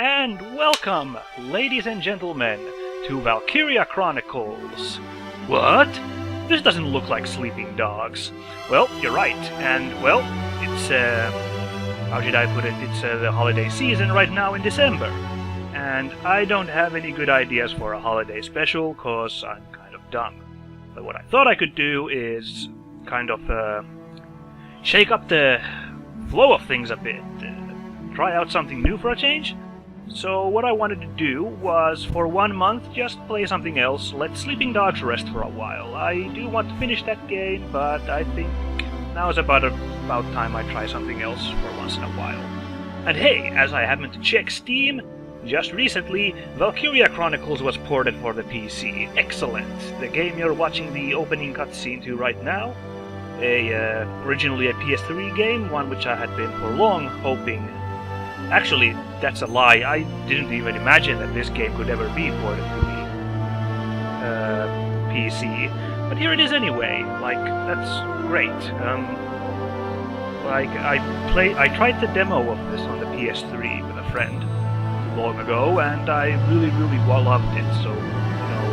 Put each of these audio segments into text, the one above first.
and welcome, ladies and gentlemen, to Valkyria Chronicles. What? This doesn't look like sleeping dogs. Well, you're right, and well, it's, how should I put it, it's the holiday season right now in December. And I don't have any good ideas for a holiday special, cause I'm kind of dumb. But what I thought I could do is kind of, shake up the flow of things a bit. Try out something new for a change. So what I wanted to do was, for 1 month, just play something else, let sleeping dogs rest for a while. I do want to finish that game, but I think now is about time I try something else for once in a while. And hey, as I happened to check Steam, just recently, Valkyria Chronicles was ported for the PC. Excellent! The game you're watching the opening cutscene to right now, originally a PS3 game, one which I had been for long hoping. Actually, that's a lie. I didn't even imagine that this game could ever be ported to the PC. But here it is anyway. Like, that's great. I tried the demo of this on the PS3 with a friend long ago, and I really loved it. So, you know,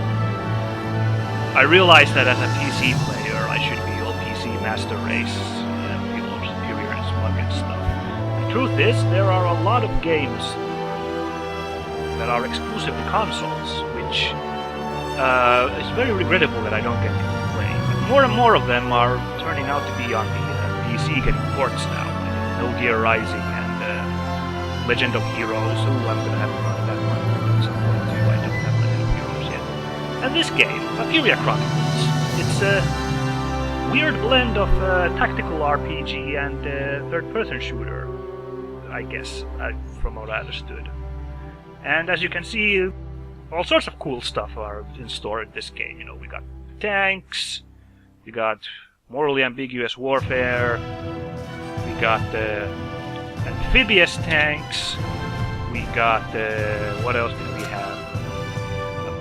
I realized that as a PC player, I should be all PC master race, superior and smug and stuff. Truth is, there are a lot of games that are exclusive to consoles, which is very regrettable that I don't get to play. But more and more of them are turning out to be on the PC getting ports now, like No Gear Rising and Legend of Heroes. I'm going to have to run that one at some point too. I don't have Legend of Heroes yet. And this game, Valkyria Chronicles, it's a weird blend of tactical RPG and third-person shooter, I guess, from what I understood. And as you can see, all sorts of cool stuff are in store in this game. You know, we got tanks, we got morally ambiguous warfare, we got amphibious tanks, we got, what else did we have?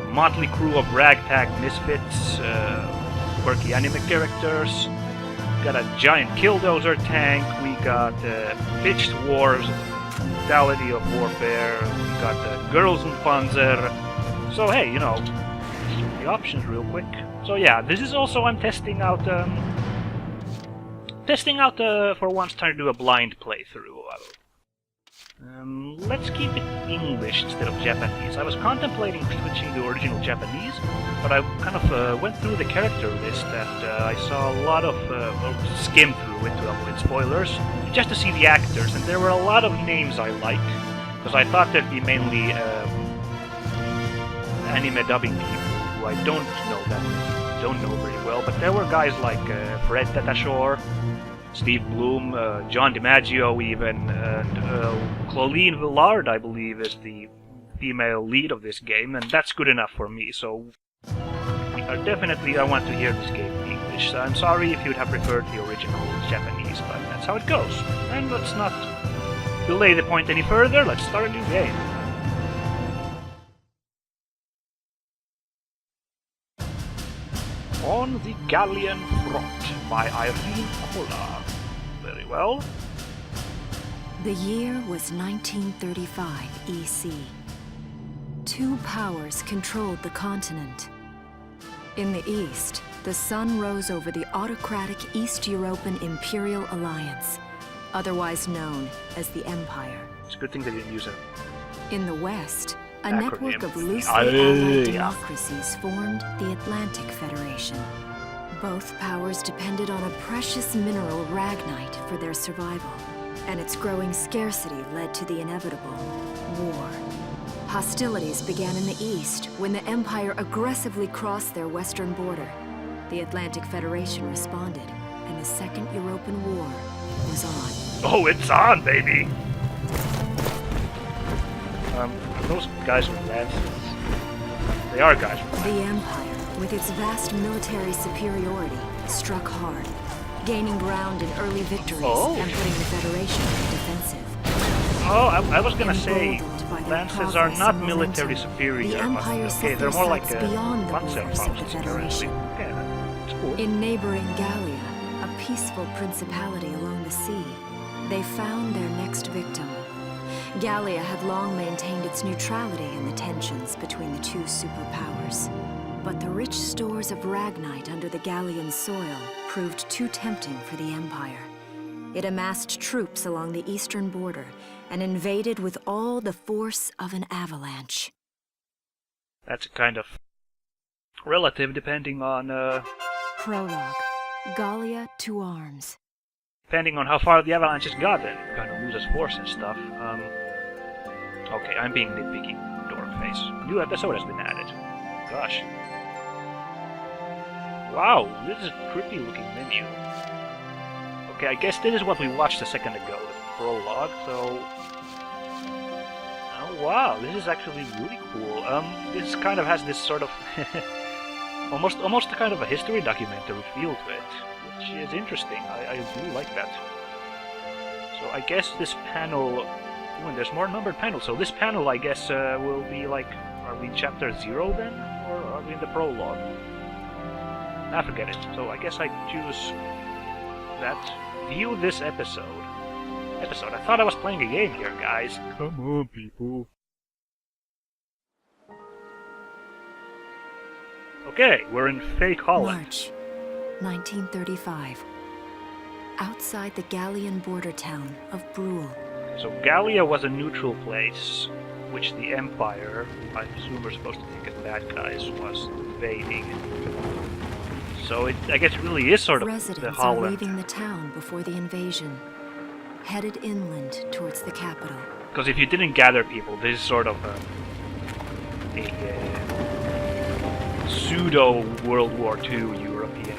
A motley crew of ragtag misfits, quirky anime characters. We got a giant killdozer tank, we got pitched wars, brutality of warfare, we got the girls and Panzer. So hey, you know, the options real quick. So yeah, this is also, I'm testing out for once trying to do a blind playthrough. Let's keep it English instead of Japanese. I was contemplating switching to original Japanese, but I kind of went through the character list and I saw a lot of, skimmed through it to avoid spoilers, just to see the actors, and there were a lot of names I liked, because I thought there'd be mainly anime dubbing people who I don't know very well, but there were guys like Fred Tatashore, Steve Bloom, John DiMaggio even, and Colleen Villard, I believe, is the female lead of this game, and that's good enough for me, so definitely I want to hear this game in English. So I'm sorry if you'd have preferred the original Japanese, but that's how it goes. And let's not delay the point any further, let's start a new game. On the Gallian Front by Irene Koller. Very well. The year was 1935 EC. Two powers controlled the continent. In the east, the sun rose over the autocratic East European Imperial Alliance, otherwise known as the Empire. It's a good thing they didn't use it. In the west, a acronym. network of loosely allied democracies formed the Atlantic Federation. Both powers depended on a precious mineral, ragnite, for their survival, and its growing scarcity led to the inevitable war. Hostilities began in the east when the Empire aggressively crossed their western border. The Atlantic Federation responded, and the Second European War was on. Oh, it's on, baby! Are those guys with lances? They are guys with lances. The Empire, with its vast military superiority, struck hard, gaining ground in early victories and putting the Federation on the defensive. Oh, I was gonna say, lances are not military superior. The Empire set they're more like beyond the Panzer borders of the Faust, Federation. Yeah, that's cool. In neighboring Gallia, a peaceful principality along the sea, they found their next victim. Gallia had long maintained its neutrality in the tensions between the two superpowers. But the rich stores of Ragnite under the Gallian soil proved too tempting for the Empire. It amassed troops along the eastern border and invaded with all the force of an avalanche. That's kind of relative depending on Prologue. Gallia to arms. depending on how far the avalanche has gotten. It kind of loses force and stuff. Okay, I'm being nitpicky. Dorkface. New episode has been added. Gosh. Wow, this is a creepy looking menu. Okay, I guess this is what we watched a second ago, the prologue, so... Oh wow, this is actually really cool. This kind of has this sort of... almost kind of a history documentary feel to it, which is interesting. I do like that. So I guess this panel... Ooh, and there's more numbered panels, so this panel I guess will be like... Are we in chapter 0 then? Or are we in the prologue? I forget it, so I guess I choose that. View this episode. I thought I was playing a game here, guys. Come on, people. Okay, we're in fake Holland. March 1935. Outside the Gallian border town of Bruhl. So Gallia was a neutral place, which the Empire, I assume we're supposed to think as bad guys, was invading. So I guess it really is sort of Residents the Holland. are leaving the town before the invasion, headed inland towards the capital. Because if you didn't gather people, this is sort of a pseudo World War II European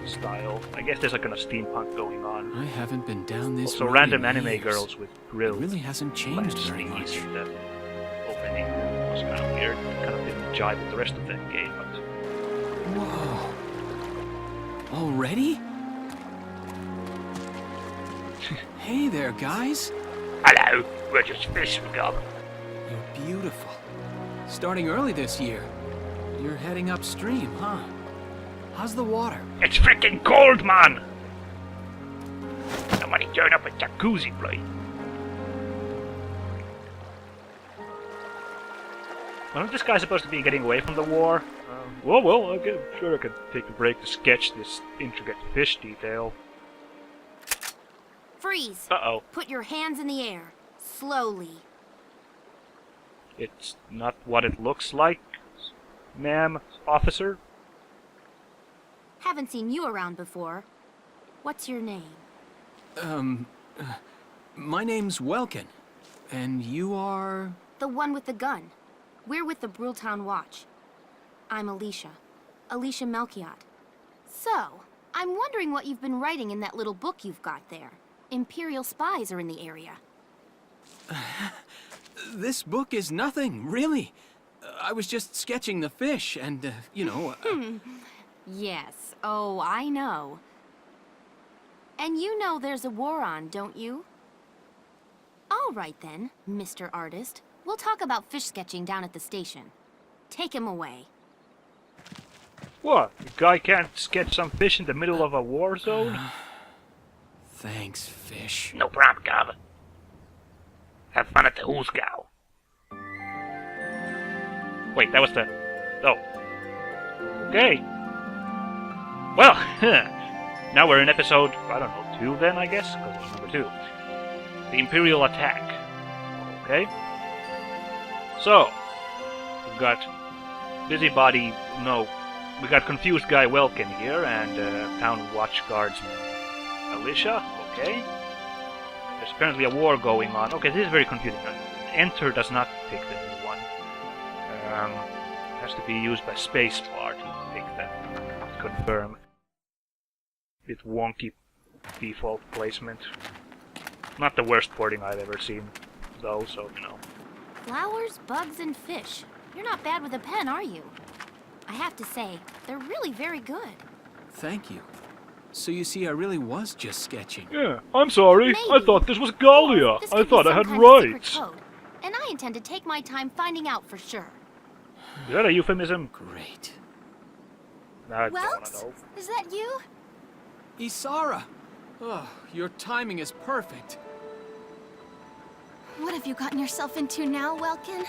style. I guess there's a kind of steampunk going on. I haven't been down this Also, road random in anime years. girls with grills. It really hasn't changed very much. The opening was kind of weird. Kind of didn't jive with the rest of the game, but... Whoa. Already? Hey there, guys. Hello, we're just fish we got. You're beautiful. Starting early this year. You're heading upstream, huh? How's the water? It's freaking cold, man! Somebody turn up a jacuzzi, please. Wasn't this guy supposed to be getting away from the war? Well, I'm sure I could take a break to sketch this intricate fish detail. Freeze! Uh-oh. Put your hands in the air. Slowly. It's not what it looks like, ma'am, officer. Haven't seen you around before. What's your name? My name's Welkin. And you are... The one with the gun. We're with the Bruhltown Watch. I'm Alicia. Alicia Melchiot. So, I'm wondering what you've been writing in that little book you've got there. Imperial spies are in the area. This book is nothing, really. I was just sketching the fish and, you know... Yes. Oh, I know. And you know there's a war on, don't you? All right then, Mr. Artist. We'll talk about fish sketching down at the station. Take him away. What? The guy can't sketch some fish in the middle of a war zone? Thanks, fish. No problem, Gov. Have fun at the Hoosgow. Wait, that was the... Oh. Okay. Well, now we're in episode, I don't know, 2 then, I guess? Because it's number 2. The Imperial Attack. Okay. So, we've got busybody, no, we got confused guy Welkin here, and town watch guardsman Alicia, okay. There's apparently a war going on. Okay, this is very confusing. Enter does not pick the new one. It has to be used by spacebar to pick that. Confirm. Bit wonky default placement. Not the worst porting I've ever seen, though, so, you know. Flowers, bugs, and fish. You're not bad with a pen, are you? I have to say, they're really very good. Thank you. So you see, I really was just sketching. Yeah, I'm sorry. Maybe. I thought this was Gallia. This I could be thought I some had kind of secret rights. code, and I intend to take my time finding out for sure. Is that a euphemism? Great. I don't Welks? know. Is that you? Isara! Oh, your timing is perfect. What have you gotten yourself into now, Welkin?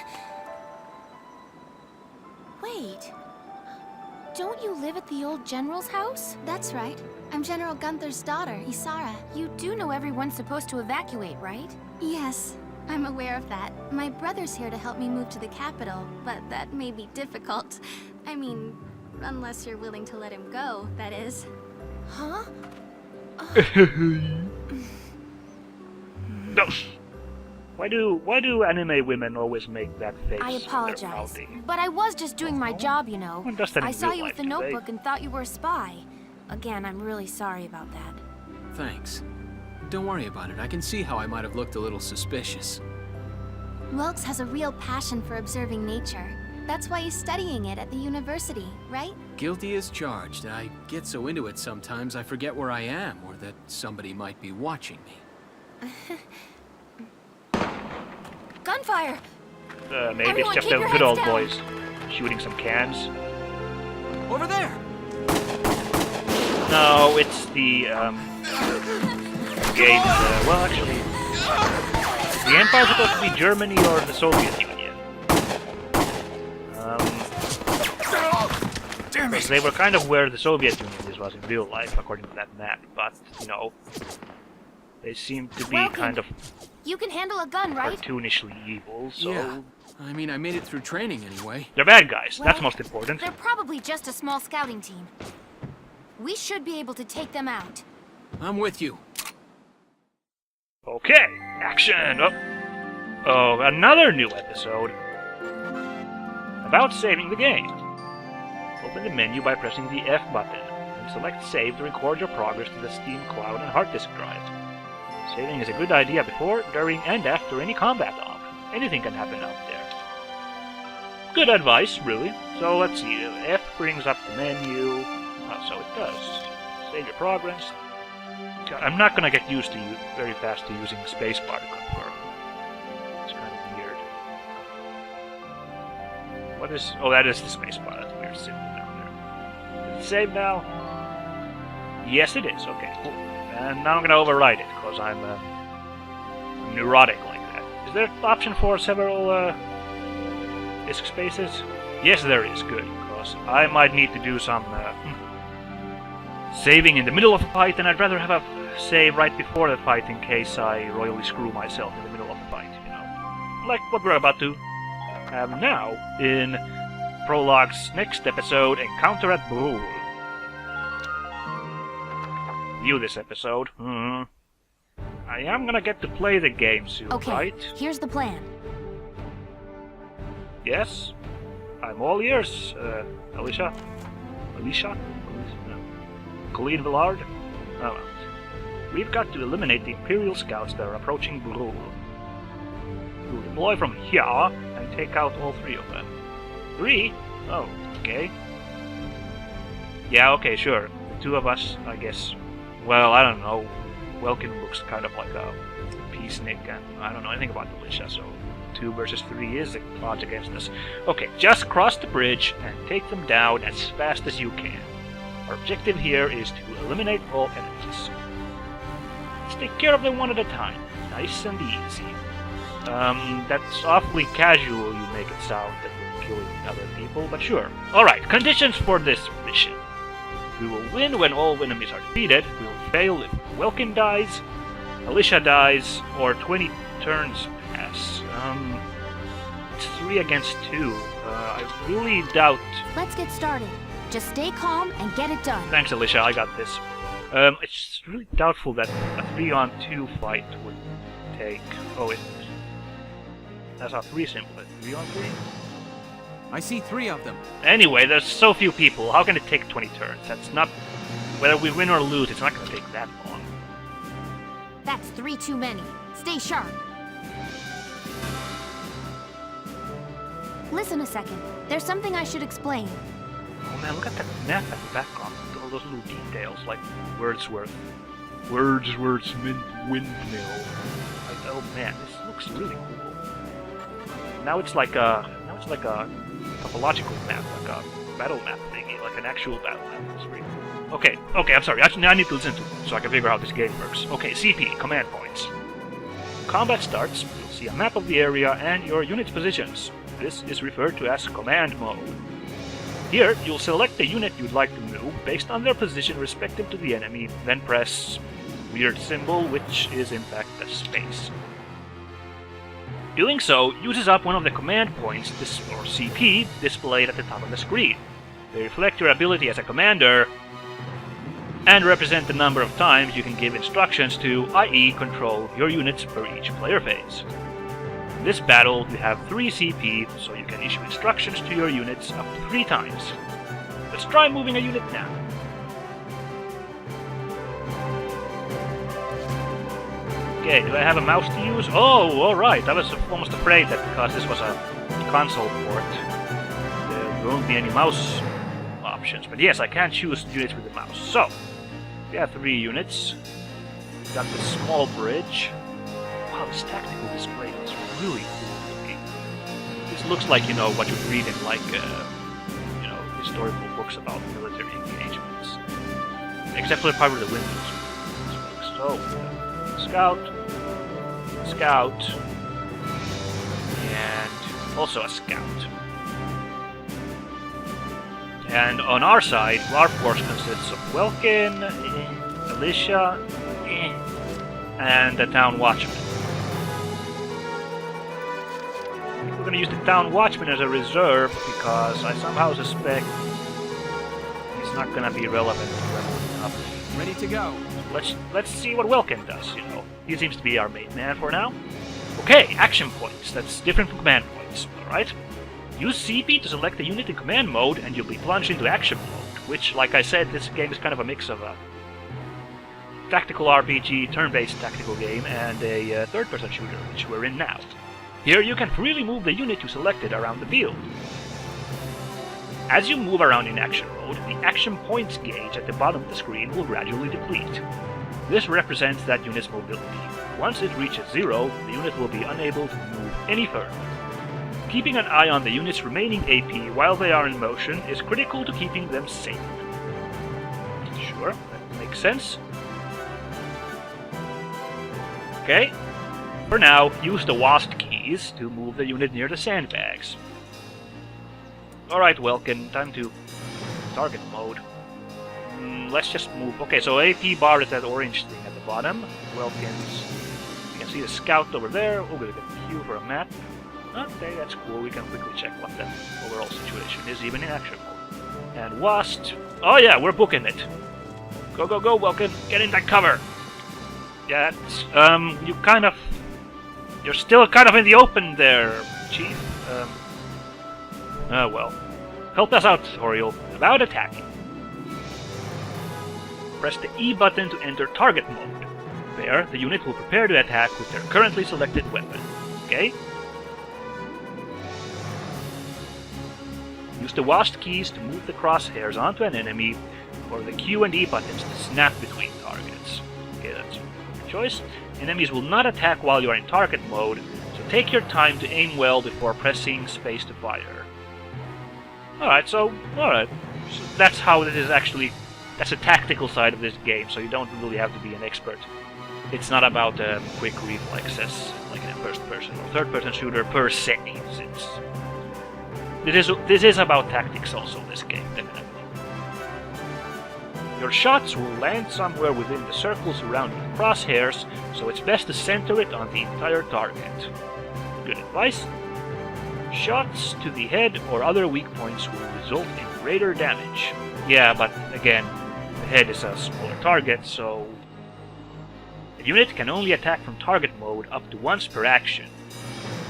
Wait. Don't you live at the old general's house? That's right. I'm General Gunther's daughter, Isara. You do know everyone's supposed to evacuate, right? Yes, I'm aware of that. My brother's here to help me move to the capital, but that may be difficult. I mean, unless you're willing to let him go, that is. Huh? No. Why do anime women always make that face? I when they're apologize, pouting? but I was just doing my job, you know. One does that in I saw real you life, with the do they? notebook and thought you were a spy. Again, I'm really sorry about that. Thanks. Don't worry about it. I can see how I might have looked a little suspicious. Wilkes has a real passion for observing nature. That's why he's studying it at the university, right? Guilty as charged. I get so into it sometimes I forget where I am or that somebody might be watching me. Gunfire! Maybe Everyone it's just keep the your good heads old down. boys shooting some cans. Over there! No, it's the game. Well, actually, is the Empire supposed to be Germany or the Soviet Union? Damn Because they were kind of where the Soviet Union was in real life, according to that map. But you know, they seem to be Welcome. kind of You can handle a gun, right? cartoonishly evil. So Yeah. I mean, I made it through training anyway. they're bad guys. That's Well, most important. They're probably just a small scouting team. We should be able to take them out. I'm with you. Okay, action! Oh, another new episode about saving the game. Open the menu by pressing the F button and select Save to record your progress to the Steam Cloud and hard disk drive. Saving is a good idea before, during, and after any combat off. Anything can happen out there. Good advice, really. So let's see, F brings up the menu. Oh, so it does. Save your progress. God, I'm not gonna get used to very fast to using spacebar to confirm. It's kind of weird. What is? Oh, that is the spacebar. That's a weird symbol down there. Is it saved now? Yes, it is. Okay, cool. And now I'm gonna override it because I'm neurotic like that. Is there an option for several disk spaces? Yes, there is. Good, because I might need to do some saving in the middle of a fight, and I'd rather have a save right before the fight in case I royally screw myself in the middle of the fight, you know. Like what we're about to have now in Prologue's next episode, Encounter at Bruhl. View this episode. I am gonna get to play the game soon, Okay, right? here's the plan. Yes? I'm all ears, Alicia? Alicia? No. Colleen Villard? Oh, well. We've got to eliminate the Imperial scouts that are approaching Bruhl. We'll deploy from here and take out all 3 of them. 3? Oh, okay. Yeah, okay, sure. The 2 of us, I guess. Well, I don't know. Welkin looks kind of like a peacenik, and I don't know anything about Alicia, so 2 versus 3 is odds against us. Okay, just cross the bridge and take them down as fast as you can. Our objective here is to eliminate all enemies. Let's take care of them one at a time. Nice and easy. That's awfully casual, you make it sound, that we're killing other people, but sure. Alright, conditions for this mission. We will win when all enemies are defeated, we will fail if Welkin dies, Alicia dies, or 20 turns pass. It's 3 against 2. I really doubt... Let's get started. Just stay calm and get it done. Thanks, Alicia, I got this. It's really doubtful that a 3-on-2 fight would take... Oh, that's how 3 symbol. 3-on-3? I see 3 of them. Anyway, there's so few people. How can it take 20 turns? That's not... Whether we win or lose, it's not going to take that long. That's 3 too many. Stay sharp. Listen a second. There's something I should explain. Oh man, look at that map at the background. All those little details, like Wordsworth's windmill. Like, oh man, this looks really cool. Now it's like a topological map, like a battle map thingy, like an actual battle map. It's pretty cool. Okay, I'm sorry. I need to listen to it so I can figure out how this game works. Okay, CP, command points. combat starts, you'll see a map of the area and your unit's positions. This is referred to as command mode. Here, you'll select the unit you'd like to move based on their position respective to the enemy, then press weird symbol, which is in fact a space. Doing so uses up one of the command points, or CP, displayed at the top of the screen. They reflect your ability as a commander and represent the number of times you can give instructions to, i.e. control your units per each player phase. In this battle, you have 3 CP, so you can issue instructions to your units up to 3 times. Let's try moving a unit now. Okay, do I have a mouse to use? Oh, alright, I was almost afraid that because this was a console port, there won't be any mouse options. But yes, I can choose units with the mouse. So, we have 3 units. We've got this small bridge. Wow, this tactical display is really cool looking. This looks like, what you'd read in, like, historical books about military engagements. Except for the part where the wind is. So, scout, and also a scout. And on our side, our force consists of Welkin, militia, and the town watchman. We're going to use the town watchman as a reserve because I somehow suspect he's not going to be relevant to leveling up. Ready to go. Let's see what Welkin does, He seems to be our main man for now. Okay, action points. That's different from command points, alright? Use CP to select a unit in command mode and you'll be plunged into action mode, which, like I said, this game is kind of a mix of a tactical RPG, turn-based tactical game, and a third-person shooter, which we're in now. Here you can freely move the unit you selected around the field. As you move around in action mode, the action points gauge at the bottom of the screen will gradually deplete. This represents that unit's mobility. Once it reaches 0, the unit will be unable to move any further. Keeping an eye on the unit's remaining AP while they are in motion is critical to keeping them safe. Sure, that makes sense. Okay, for now, use the WASD keys to move the unit near the sandbags. Alright, Welkin, time to target mode. Let's just move. Okay, so AP bar is that orange thing at the bottom. Welkin's. You can see the scout over there. Oh, we've got a queue for a map. Okay, that's cool. We can quickly check what the overall situation is, even in action mode. And WASD. Oh yeah, we're booking it. Go, go, go, Welkin. Get in that cover. Yeah, that's, you're still kind of in the open there, Chief. Well. Help us out, Oriole. About attacking. Press the E button to enter target mode. There, the unit will prepare to attack with their currently selected weapon. Okay? Use the WASD keys to move the crosshairs onto an enemy, or the Q and E buttons to snap between targets. Okay, that's your choice. Enemies will not attack while you are in target mode, so take your time to aim well before pressing space to fire. Alright, so that's how it is actually. That's the tactical side of this game, so you don't really have to be an expert. It's not about quick reflexes, like in a first-person or third-person shooter per se. This is about tactics also, this game, definitely. Your shots will land somewhere within the circle surrounding the crosshairs, so it's best to center it on the entire target. Good advice. Shots to the head or other weak points will result in greater damage. Yeah, but again, the head is a smaller target, so the unit can only attack from target mode up to once per action,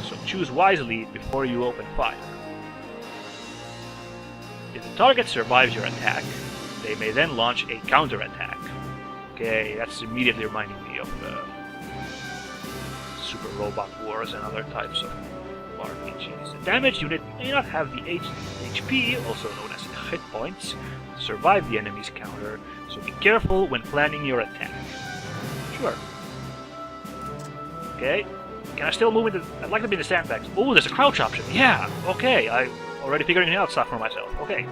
so choose wisely before you open fire. If the target survives your attack, they may then launch a counterattack. Okay, that's immediately reminding me of Super Robot Wars and other types of RPGs. The damaged unit may not have the HP, also known as hit points, to survive the enemy's counter, so be careful when planning your attack. Sure. Okay. Can I still move into... I'd like to be in the sandbags. Oh, there's a crouch option. Yeah, okay. I'm already figuring out stuff for myself. Okay.